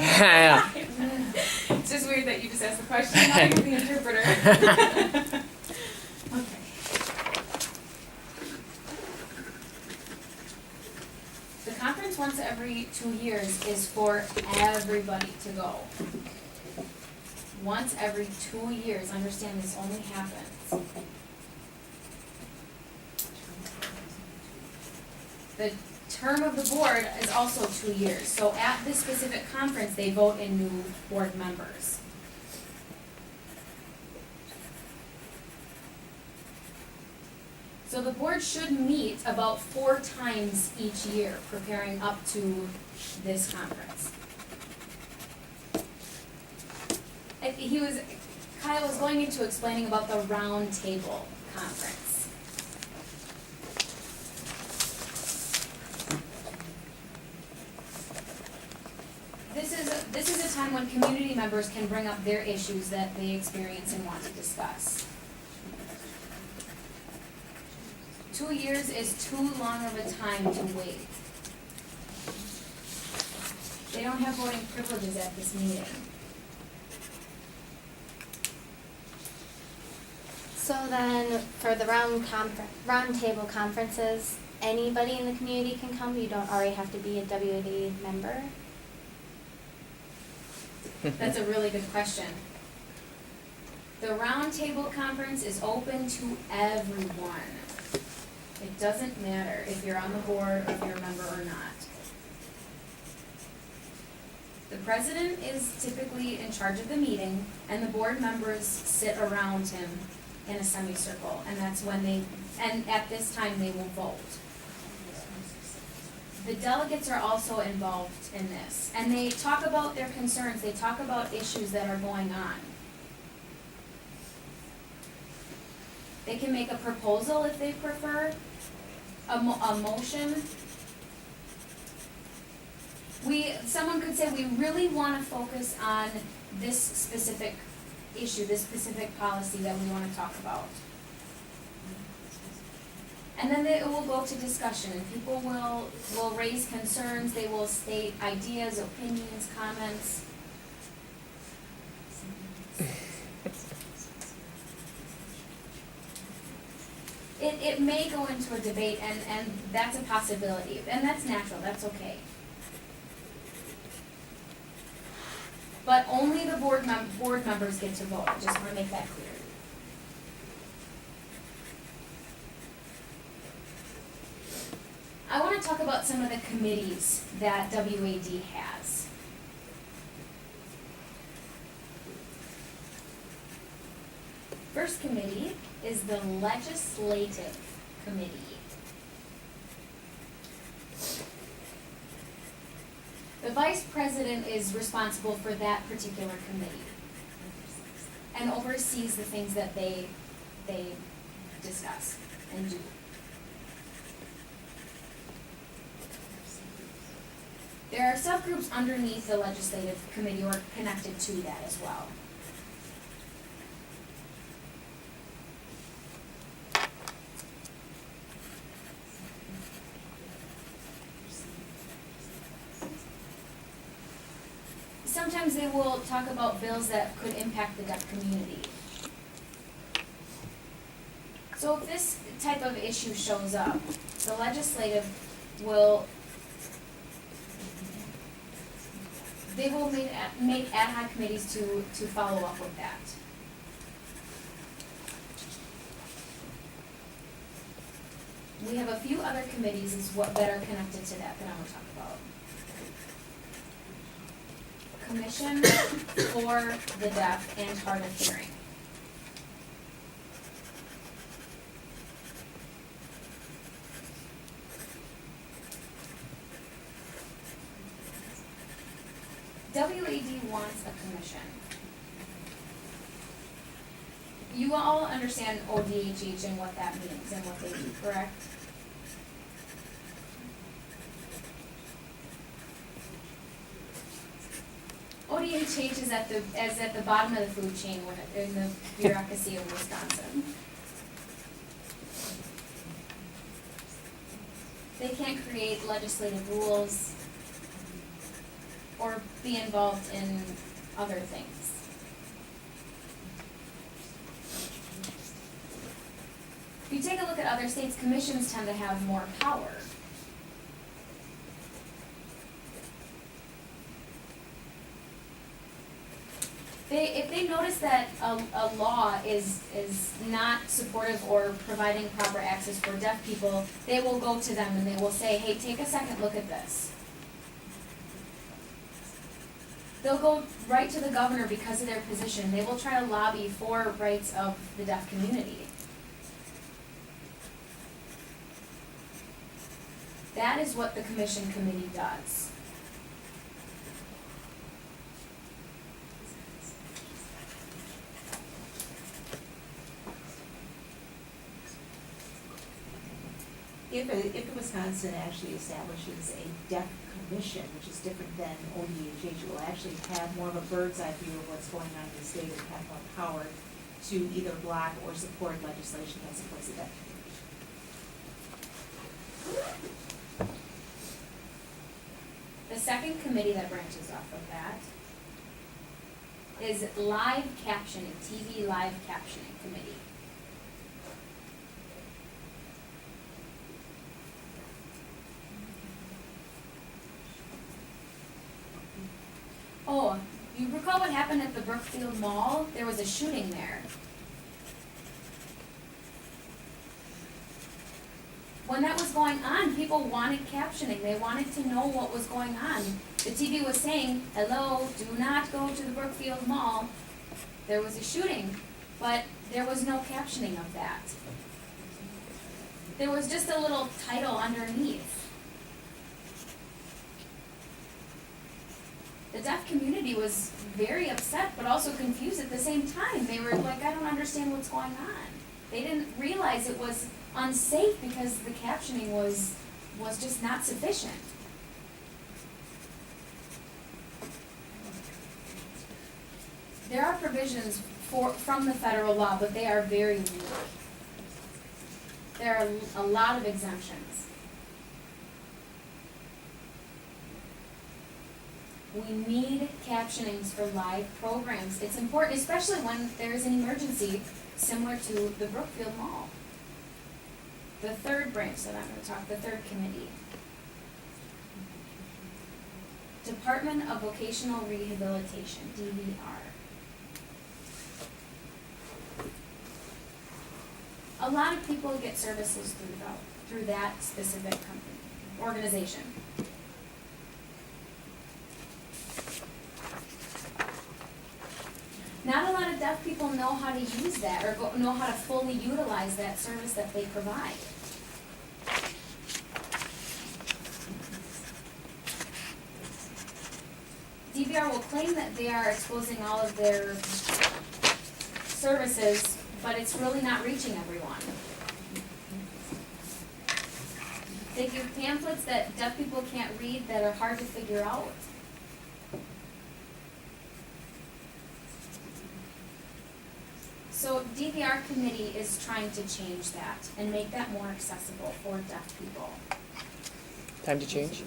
Yeah. It's just weird that you just asked the question, now you're the interpreter. Okay. The conference once every 2 years is for everybody to go. Once every 2 years, understand this only happens. The term of the board is also 2 years, so at this specific conference, they vote in new board members. So the board should meet about 4 times each year, preparing up to this conference. Kyle was going into explaining about the round table conference. This is a time when community members can bring up their issues that they experience and want to discuss. 2 years is too long of a time to wait. They don't have voting privileges at this meeting. So then, for the round table conferences, anybody in the community can come? You don't already have to be a WAD member? That's a really good question. The roundtable conference is open to everyone. It doesn't matter if you're on the board or if you're a member or not. The president is typically in charge of the meeting, and the board members sit around him in a semicircle, and that's when and at this time they will vote. The delegates are also involved in this, and they talk about their concerns, they talk about issues that are going on. They can make a proposal if they prefer, a motion. Someone could say, we really want to focus on this specific issue, this specific policy that we want to talk about. And then it will go to discussion, and people will raise concerns, they will state ideas, opinions, comments. It may go into a debate, and that's a possibility, and that's natural, that's okay. But only the board members get to vote, I just want to make that clear. I want to talk about some of the committees that WAD has. First committee is the Legislative Committee. The vice president is responsible for that particular committee and oversees the things that they discuss and do. There are subgroups underneath the legislative committee or connected to that as well. Sometimes they will talk about bills that could impact the deaf community. So if this type of issue shows up, the legislative will make ad hoc committees to follow up with that. We have a few other committees that are connected to that I want to talk about. Commission for the Deaf and Hard of Hearing. WAD wants a commission. You all understand ODHH and what that means and what they do, correct? ODHH is at the bottom of the food chain in the bureaucracy of Wisconsin. They can't create legislative rules or be involved in other things. If you take a look at other states, commissions tend to have more power. If they notice that a law is not supportive or providing proper access for deaf people, they will go to them and they will say, hey, take a second look at this. They'll go right to the governor because of their position. They will try to lobby for rights of the deaf community. That is what the commission committee does. If Wisconsin actually establishes a deaf commission, which is different than ODHH, it will actually have more of a bird's eye view of what's going on in the state and have more power to either block or support legislation that supports the deaf community. The second committee that branches off of that is live captioning, TV live captioning committee. Oh, you recall what happened at the Brookfield Mall? There was a shooting there. When that was going on, people wanted captioning. They wanted to know what was going on. The TV was saying, hello, do not go to the Brookfield Mall. There was a shooting, but there was no captioning of that. There was just a little title underneath. The deaf community was very upset, but also confused at the same time. They were like, I don't understand what's going on. They didn't realize it was unsafe because the captioning was just not sufficient. There are provisions from the federal law, but they are very weak. There are a lot of exemptions. We need captionings for live programs. It's important, especially when there's an emergency similar to the Brookfield Mall. The third branch that I'm going to talk, the third committee. Department of Vocational Rehabilitation, DVR. A lot of people get services through that specific company, organization. Not a lot of deaf people know how to use that or know how to fully utilize that service that they provide. DVR will claim that they are exposing all of their services, but it's really not reaching everyone. They give pamphlets that deaf people can't read that are hard to figure out. So DVR committee is trying to change that and make that more accessible for deaf people. Time to change.